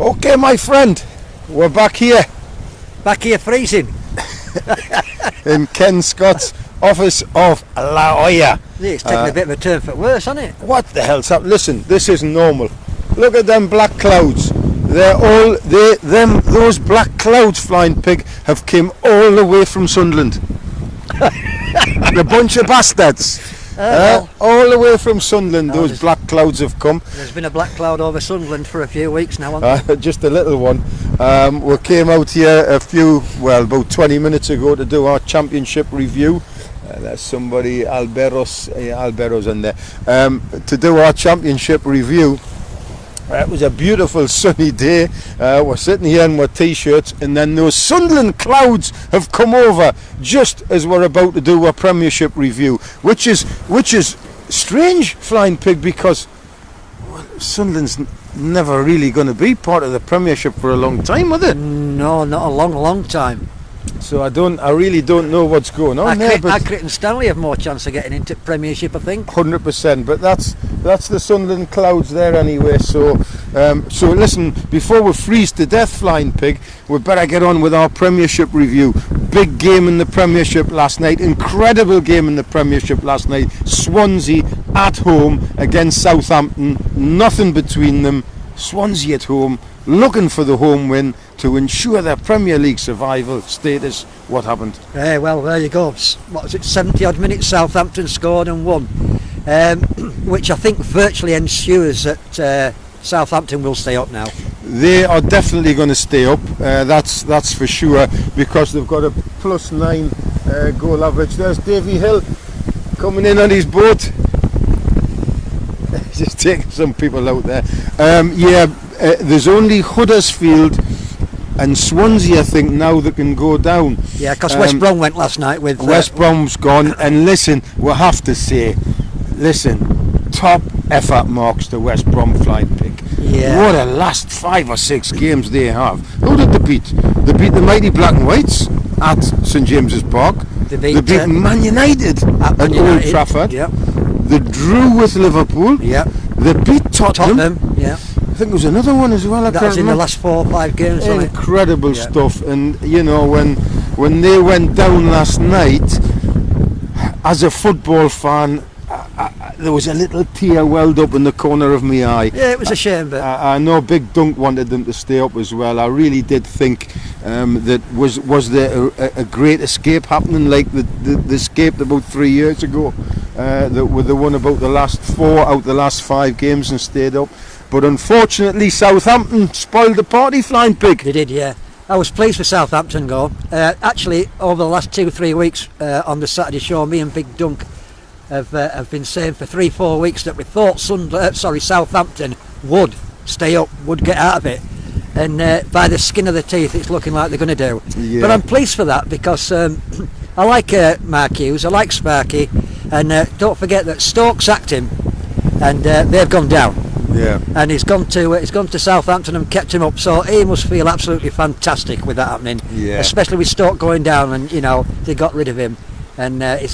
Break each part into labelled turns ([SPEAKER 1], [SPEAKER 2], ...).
[SPEAKER 1] Okay, my friend, we're back here
[SPEAKER 2] freezing.
[SPEAKER 1] in Ken Scott's office of La Hoya.
[SPEAKER 2] Yeah, it's taking a bit of a turn for worse, hasn't it?
[SPEAKER 1] What the hell's happened? Listen, this isn't normal. Look at them black clouds. Those black clouds, Flying Pig, have come all the way from Sunderland. The bunch of bastards. All the way from Sunderland, those black clouds have come.
[SPEAKER 2] There's been a black cloud over Sunderland for a few weeks now, hasn't there?
[SPEAKER 1] Just a little one. We came out here about 20 minutes ago to do our championship review. There's somebody, Albero's in there. To do our championship review. It was a beautiful sunny day. We're sitting here in our t-shirts, and then those Sunderland clouds have come over just as we're about to do a Premiership review, which is strange, Flying Pig, because Sunderland's never really going to be part of the Premiership for a long time, are they?
[SPEAKER 2] No, not a long time.
[SPEAKER 1] So I really don't know what's going on there. But
[SPEAKER 2] Accrington and Stanley have more chance of getting into Premiership, I think.
[SPEAKER 1] 100%, but that's the Sunderland clouds there anyway. So listen, before we freeze to death, Flying Pig, we better get on with our Premiership review. Big game in the Premiership last night, incredible game in the Premiership last night. Swansea at home against Southampton, nothing between them. Swansea at home, looking for the home win to ensure their Premier League survival status. What happened?
[SPEAKER 2] Well, there you go. What was it, 70 odd minutes, Southampton scored and won, which I think virtually ensures that Southampton will stay up now.
[SPEAKER 1] They are definitely going to stay up, that's for sure, because they've got a +9 goal average. There's Davy Hill coming in on his boat. Just taking some people out there. There's only Huddersfield and Swansea, I think, now that can go down.
[SPEAKER 2] Yeah, because West Brom went last night with...
[SPEAKER 1] West Brom's gone, and listen, we'll have to say, top effort marks to West Brom, Flying Pig.
[SPEAKER 2] Yeah.
[SPEAKER 1] What a last 5 or 6 games they have. Who did they beat? They beat the mighty Black and Whites at St James's Park. They beat Man United at Old Trafford.
[SPEAKER 2] Yep.
[SPEAKER 1] They drew with Liverpool.
[SPEAKER 2] Yep.
[SPEAKER 1] They beat Tottenham.
[SPEAKER 2] Yeah.
[SPEAKER 1] I think there was another one as well.
[SPEAKER 2] That was in the last 4 or 5 games.
[SPEAKER 1] Incredible stuff. And you know, when they went down last night, as a football fan, there was a little tear welled up in the corner of my eye.
[SPEAKER 2] Yeah, it was a shame, but
[SPEAKER 1] I know Big Dunk wanted them to stay up as well. I really did think that was there a great escape happening, like the escape about 3 years ago. That were the one about the last 4 out the last 5 games and stayed up. But unfortunately, Southampton spoiled the party, Flying Pig.
[SPEAKER 2] They did, yeah. I was pleased with Southampton goal. Actually, over the last 2-3 weeks on the Saturday show, me and Big Dunk have been saying for 3-4 weeks that we thought Southampton would stay up, would get out of it. And by the skin of the teeth, it's looking like they're going to do. Yeah. But I'm pleased for that, because I like Mark Hughes, I like Sparky, and don't forget that Stoke sacked him, and they've gone down.
[SPEAKER 1] Yeah.
[SPEAKER 2] And he's gone to Southampton and kept him up, so he must feel absolutely fantastic with that happening.
[SPEAKER 1] Yeah.
[SPEAKER 2] Especially with Stoke going down, and they got rid of him. And I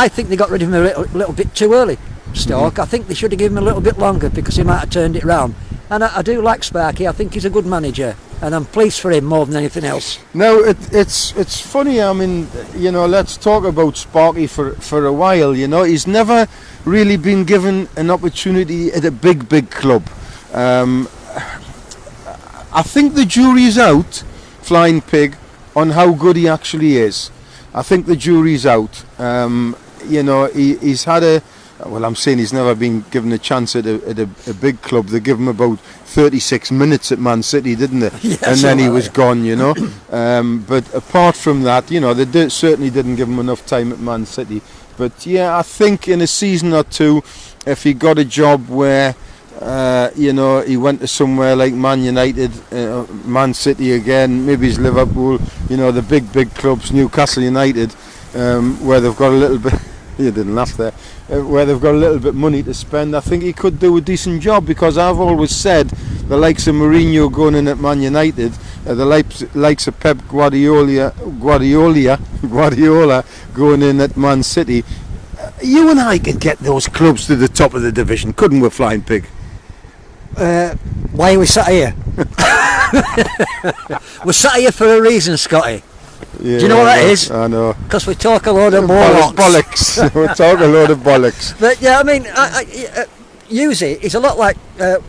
[SPEAKER 2] think they got rid of him a little bit too early, Stoke. Mm-hmm. I think they should have given him a little bit longer, because he might have turned it round. And I do like Sparky. I think he's a good manager, and I'm pleased for him more than anything else.
[SPEAKER 1] Now it's funny. I mean, let's talk about Sparky for a while. He's never really been given an opportunity at a big club. I think the jury's out, Flying Pig, on how good he actually is. I think the jury's out. He's had I'm saying he's never been given a chance at a big club. They gave him about 36 minutes at Man City, didn't they?
[SPEAKER 2] Yes,
[SPEAKER 1] and then he was gone, But apart from that, they certainly didn't give him enough time at Man City. But yeah, I think in a season or two, if he got a job where, he went to somewhere like Man United, Man City again, maybe it's Liverpool, the big clubs, Newcastle United, where they've got a little bit... You didn't laugh there. Where they've got a little bit of money to spend, I think he could do a decent job, because I've always said the likes of Mourinho going in at Man United, the likes of Pep Guardiola going in at Man City, you and I could get those clubs to the top of the division, couldn't we, Flying Pig?
[SPEAKER 2] Why are we sat here? We're sat here for a reason, Scotty.
[SPEAKER 1] Yeah,
[SPEAKER 2] Do you know what that is?
[SPEAKER 1] I know.
[SPEAKER 2] Because we talk a load of bollocks.
[SPEAKER 1] Bollocks. We talk a load of bollocks.
[SPEAKER 2] But yeah, I mean, usually it's a lot like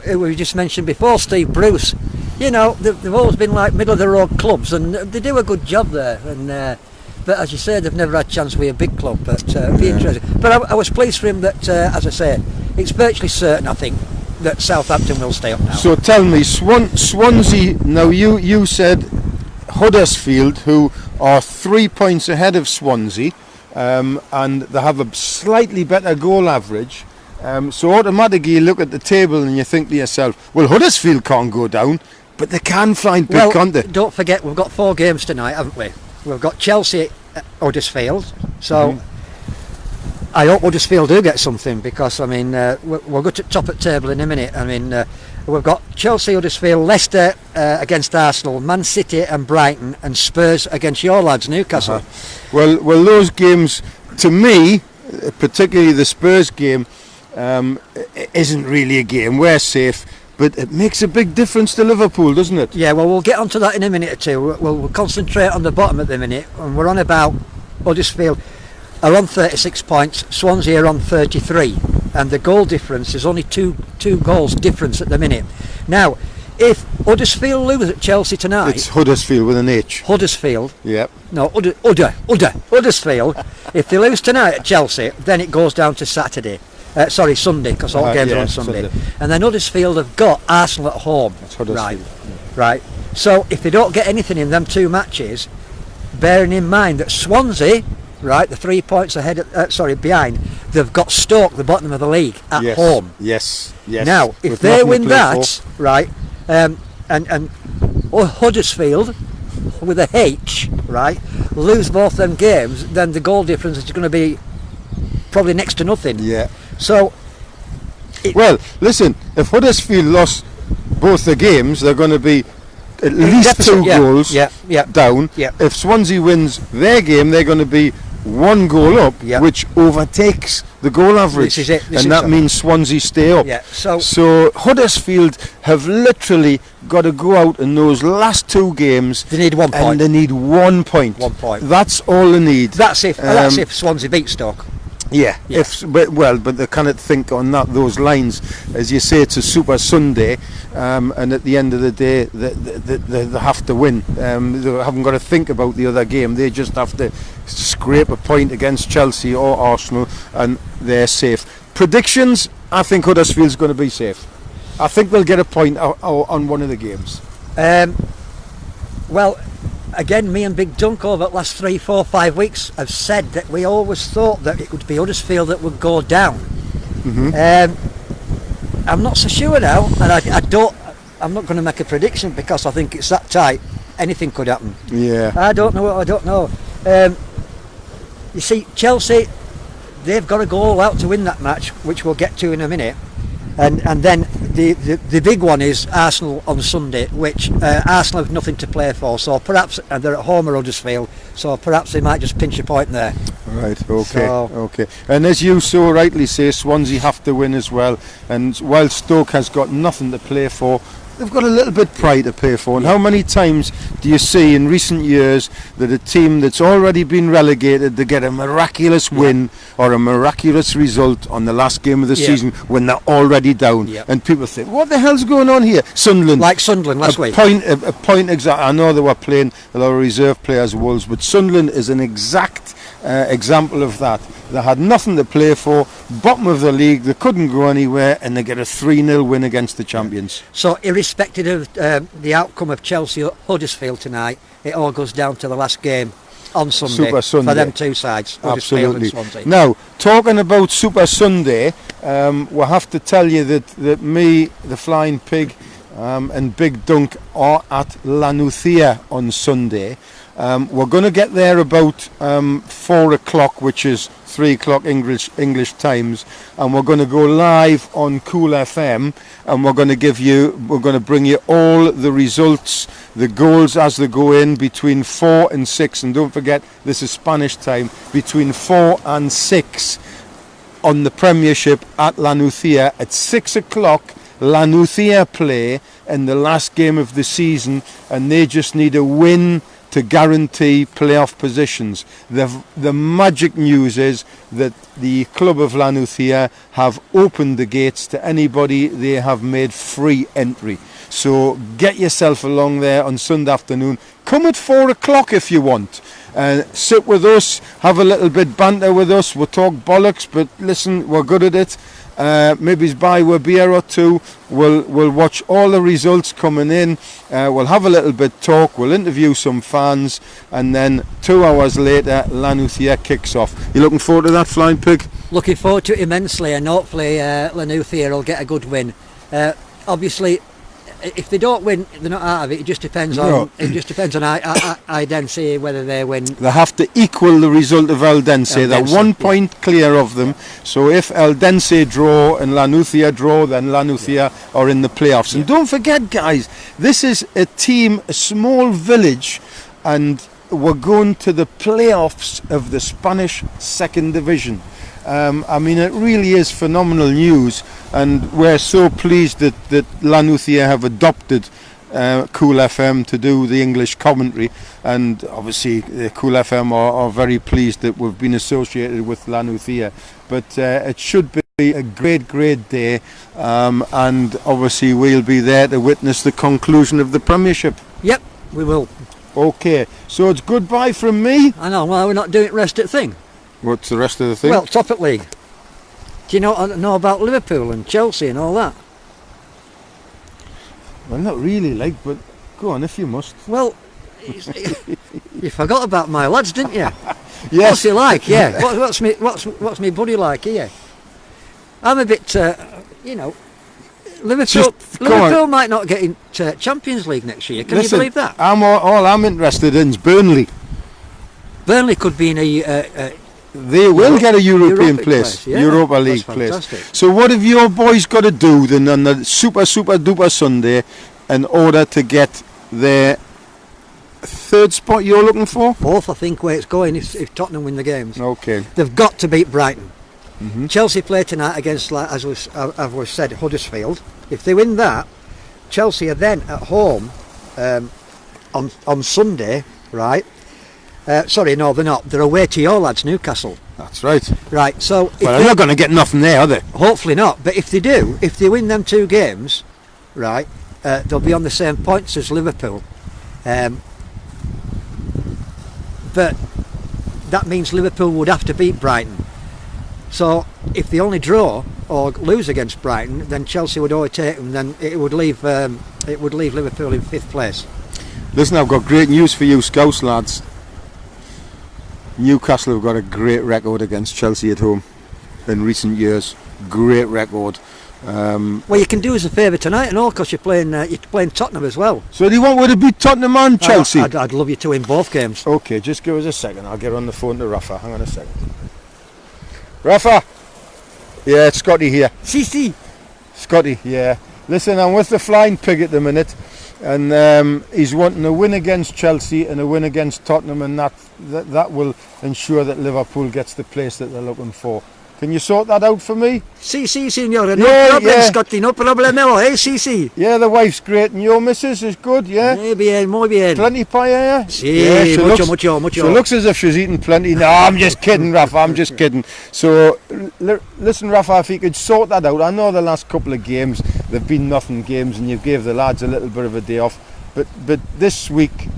[SPEAKER 2] who we just mentioned before, Steve Bruce. You know, they've always been like middle of the road clubs, and they do a good job there. And but as you say, they've never had a chance with a big club. But it'd be interesting. But I was pleased for him that, as I say, it's virtually certain, I think, that Southampton will stay up now.
[SPEAKER 1] So tell me, Swansea. Now you said Huddersfield, who are 3 points ahead of Swansea, and they have a slightly better goal average. So automatically you look at the table and you think to yourself, well, Huddersfield can't go down, but they can fly and pick, can't they?
[SPEAKER 2] Don't forget, we've got 4 games tonight, haven't we? We've got Chelsea at Huddersfield, so I hope Huddersfield do get something, because I mean we'll go to top of the table in a minute. I mean we've got Chelsea, Huddersfield, Leicester against Arsenal, Man City and Brighton, and Spurs against your lads, Newcastle.
[SPEAKER 1] Well, those games, to me, particularly the Spurs game, isn't really a game. We're safe, but it makes a big difference to Liverpool, doesn't it?
[SPEAKER 2] Yeah, well, we'll get onto that in a minute or two. We'll concentrate on the bottom at the minute, and we're on about Huddersfield are on 36 points, Swansea are on 33, and the goal difference is only two goals difference at the minute. Now, if Huddersfield lose at Chelsea tonight...
[SPEAKER 1] It's Huddersfield with an H.
[SPEAKER 2] Huddersfield.
[SPEAKER 1] Yep.
[SPEAKER 2] No, Huddersfield. If they lose tonight at Chelsea, then it goes down to Saturday. Sunday, because all games are on Sunday. And then Huddersfield have got Arsenal at home.
[SPEAKER 1] That's Huddersfield.
[SPEAKER 2] Right. So if they don't get anything in them 2 matches, bearing in mind that Swansea, right, the 3 points ahead, behind, they've got Stoke, the bottom of the league, at home.
[SPEAKER 1] Yes.
[SPEAKER 2] Now, if they win that, right, and Huddersfield, with a H, right, lose both them games, then the goal difference is going to be probably next to nothing.
[SPEAKER 1] Yeah.
[SPEAKER 2] So,
[SPEAKER 1] well, listen, if Huddersfield lost both the games, they're going to be at least deficit, 2 goals down.
[SPEAKER 2] Yeah.
[SPEAKER 1] If Swansea wins their game, they're going to be 1 goal up, which overtakes the goal average.
[SPEAKER 2] This is it.
[SPEAKER 1] And that means Swansea stay up.
[SPEAKER 2] Yeah.
[SPEAKER 1] So Huddersfield have literally got to go out in those last 2 games.
[SPEAKER 2] They need 1 point.
[SPEAKER 1] And they need 1 point.
[SPEAKER 2] 1 point.
[SPEAKER 1] That's all they need.
[SPEAKER 2] That's if Swansea beat Stoke.
[SPEAKER 1] Yeah. But they cannot think on those lines. As you say, it's a Super Sunday, and at the end of the day, they have to win. They haven't got to think about the other game. They just have to scrape a point against Chelsea or Arsenal, and they're safe. Predictions: I think Huddersfield's going to be safe. I think they'll get a point on one of the games.
[SPEAKER 2] Well, again, me and Big Dunk over the last 3, 4, 5 weeks have said that we always thought that it would be Huddersfield that would go down. I'm not so sure now, and I'm not going to make a prediction because I think it's that tight. Anything could happen.
[SPEAKER 1] Yeah.
[SPEAKER 2] I don't know. You see, Chelsea, they've got to go all out to win that match, which we'll get to in a minute. And then the big one is Arsenal on Sunday, which Arsenal have nothing to play for, so perhaps they're at home at Huddersfield, so perhaps they might just pinch a point there.
[SPEAKER 1] Right, okay. And as you so rightly say, Swansea have to win as well, and while Stoke has got nothing to play for, they've got a little bit pride to pay for. And how many times do you see in recent years that a team that's already been relegated, they get a miraculous win or a miraculous result on the last game of the season when they're already down, and people think, what the hell's going on here? Sunderland last week, a point exact. I know they were playing a lot of reserve players, Wolves, but Sunderland is an exact example of that. They had nothing to play for, bottom of the league, they couldn't go anywhere, and they get a 3-0 win against the champions.
[SPEAKER 2] So irrespective of the outcome of Chelsea or Huddersfield tonight, it all goes down to the last game on Sunday,
[SPEAKER 1] Super Sunday.
[SPEAKER 2] For them 2 sides, Huddersfield and Swansea.
[SPEAKER 1] Now, talking about Super Sunday, we'll have to tell you that me, the Flying Pig, and Big Dunk are at Lanuthia on Sunday. We're going to get there about 4 o'clock, which is 3 o'clock English times, and we're going to go live on Cool FM, and we're going to bring you all the results, the goals as they go in between 4 and 6, and don't forget this is Spanish time, between 4 and 6 on the Premiership at Lanuthia at 6 o'clock. Lanuthia play in the last game of the season, and they just need a win to guarantee playoff positions. The magic news is that the club of Lanuthia have opened the gates to anybody. They have made free entry. So get yourself along there on Sunday afternoon. Come at 4 o'clock if you want. Sit with us, have a little bit banter with us. We'll talk bollocks, but listen, we're good at it. Maybe buy a beer or two. We'll watch all the results coming in. We'll have a little bit talk. We'll interview some fans, and then 2 hours later, Lanuthia kicks off. You looking forward to that, Flying Pig?
[SPEAKER 2] Looking forward to it immensely, and hopefully Lanuthia will get a good win. Obviously, if they don't win, they're not out of it. It just depends on Idense whether they win.
[SPEAKER 1] They have to equal the result of Eldense. They're 1 point clear of them. So if Eldense draw and Lanuthia draw, then Lanuthia are in the playoffs. And don't forget, guys, this is a team, a small village, and we're going to the playoffs of the Spanish Second Division. I mean, it really is phenomenal news, and we're so pleased that Lanuthia have adopted Cool FM to do the English commentary, and obviously Cool FM are very pleased that we've been associated with Lanuthia. But it should be a great day, and obviously we'll be there to witness the conclusion of the Premiership.
[SPEAKER 2] Yep, we will.
[SPEAKER 1] Okay, so it's goodbye from me.
[SPEAKER 2] I know, well, we're not doing rest at thing.
[SPEAKER 1] What's the rest of the thing?
[SPEAKER 2] Well, top at league. Do you know about Liverpool and Chelsea and all that?
[SPEAKER 1] Well, not really, but go on if you must.
[SPEAKER 2] Well, you forgot about my lads, didn't you?
[SPEAKER 1] Yes.
[SPEAKER 2] What's he like? Yeah. What's me buddy like here? I'm a bit, Liverpool might not get into Champions League next year. Can you believe that?
[SPEAKER 1] All I'm interested in is Burnley.
[SPEAKER 2] Burnley could be in a.
[SPEAKER 1] They will get a European place,
[SPEAKER 2] yeah.
[SPEAKER 1] Europa League place. So what have your boys got to do then on the super duper Sunday in order to get their third spot you're looking for?
[SPEAKER 2] Fourth, I think, where it's going if Tottenham win the games.
[SPEAKER 1] Okay.
[SPEAKER 2] They've got to beat Brighton.
[SPEAKER 1] Mm-hmm.
[SPEAKER 2] Chelsea play tonight against, as was said, Huddersfield. If they win that, Chelsea are then at home on Sunday, right? Sorry, no, they're not. They're away to your lads, Newcastle.
[SPEAKER 1] That's right.
[SPEAKER 2] Right, so...
[SPEAKER 1] Well, they're not going to get nothing there, are they?
[SPEAKER 2] Hopefully not, but if they do, if they win them 2 games, right, they'll be on the same points as Liverpool. But that means Liverpool would have to beat Brighton. So if they only draw or lose against Brighton, then Chelsea would overtake them, then it would leave Liverpool in 5th place.
[SPEAKER 1] Listen, I've got great news for you, Scouse lads. Newcastle have got a great record against Chelsea at home in recent years. Great record.
[SPEAKER 2] Well, you can do us a favour tonight and all, because you're playing Tottenham as well.
[SPEAKER 1] So do you want to beat Tottenham and Chelsea?
[SPEAKER 2] I'd love you to win both games.
[SPEAKER 1] Okay, just give us a second. I'll get on the phone to Rafa. Hang on a second. Rafa! Yeah, it's Scotty here.
[SPEAKER 2] CC!
[SPEAKER 1] Scotty, yeah. Listen, I'm with the Flying Pig at the minute, and he's wanting a win against Chelsea and a win against Tottenham, and that will ensure that Liverpool gets the place that they're looking for. Can you sort that out for me?
[SPEAKER 2] Sí, signore. No problem, Scotty. No problemo, sí.
[SPEAKER 1] Yeah, the wife's great, and your missus is good, yeah?
[SPEAKER 2] Muy bien.
[SPEAKER 1] Plenty paella?
[SPEAKER 2] Sí,
[SPEAKER 1] yeah,
[SPEAKER 2] mucho.
[SPEAKER 1] She looks as if she's eating plenty. No, I'm just kidding, Rafa, I'm just kidding. So, listen, Rafa, if you could sort that out. I know the last couple of games, they've been nothing games, and you gave the lads a little bit of a day off. But this week,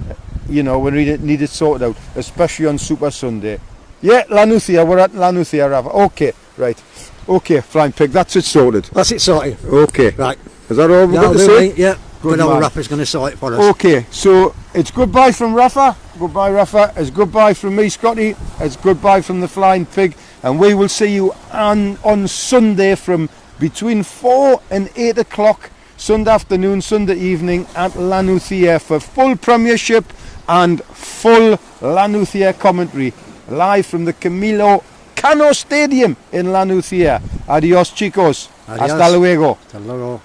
[SPEAKER 1] we need it sorted out, especially on Super Sunday. Yeah, Lanuthia, we're at Lanuthia, Rafa. Okay, right. Okay, Flying Pig, that's it sorted.
[SPEAKER 2] That's it sorted.
[SPEAKER 1] Okay.
[SPEAKER 2] Right.
[SPEAKER 1] Is that all we've got to say?
[SPEAKER 2] Yeah.
[SPEAKER 1] Good
[SPEAKER 2] old
[SPEAKER 1] man.
[SPEAKER 2] Rafa's going to sort it for us.
[SPEAKER 1] Okay, so it's goodbye from Rafa. Goodbye, Rafa. It's goodbye from me, Scotty. It's goodbye from the Flying Pig. And we will see you on Sunday from between 4 and 8 o'clock, Sunday afternoon, Sunday evening at Lanuthia for full Premiership and full Lanuthia commentary. Live from the Camilo Cano Stadium in Lanuthia. Adios, chicos.
[SPEAKER 2] Adios.
[SPEAKER 1] Hasta luego.
[SPEAKER 2] Hasta luego.